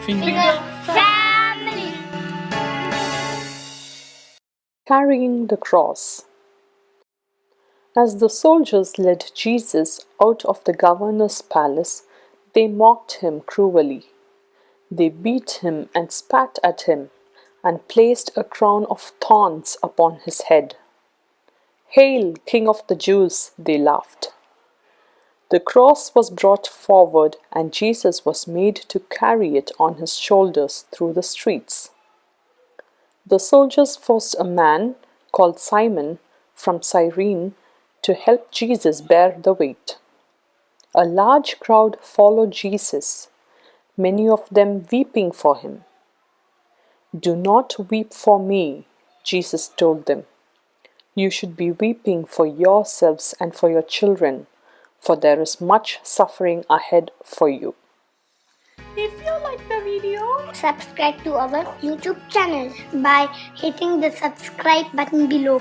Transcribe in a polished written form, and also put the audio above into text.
Finger family. Carrying the cross. As the soldiers led Jesus out of the governor's palace, they mocked him cruelly. They beat him and spat at him, and placed a crown of thorns upon his head. "Hail, King of the Jews!" they laughed. The cross was brought forward, and Jesus was made to carry it on his shoulders through the streets. The soldiers forced a man called Simon from Cyrene to help Jesus bear the weight. A large crowd followed Jesus, many of them weeping for him. "Do not weep for me," Jesus told them. "You should be weeping for yourselves and for your children, for there is much suffering ahead for you." If you like the video, Subscribe to our YouTube channel by hitting the subscribe button below.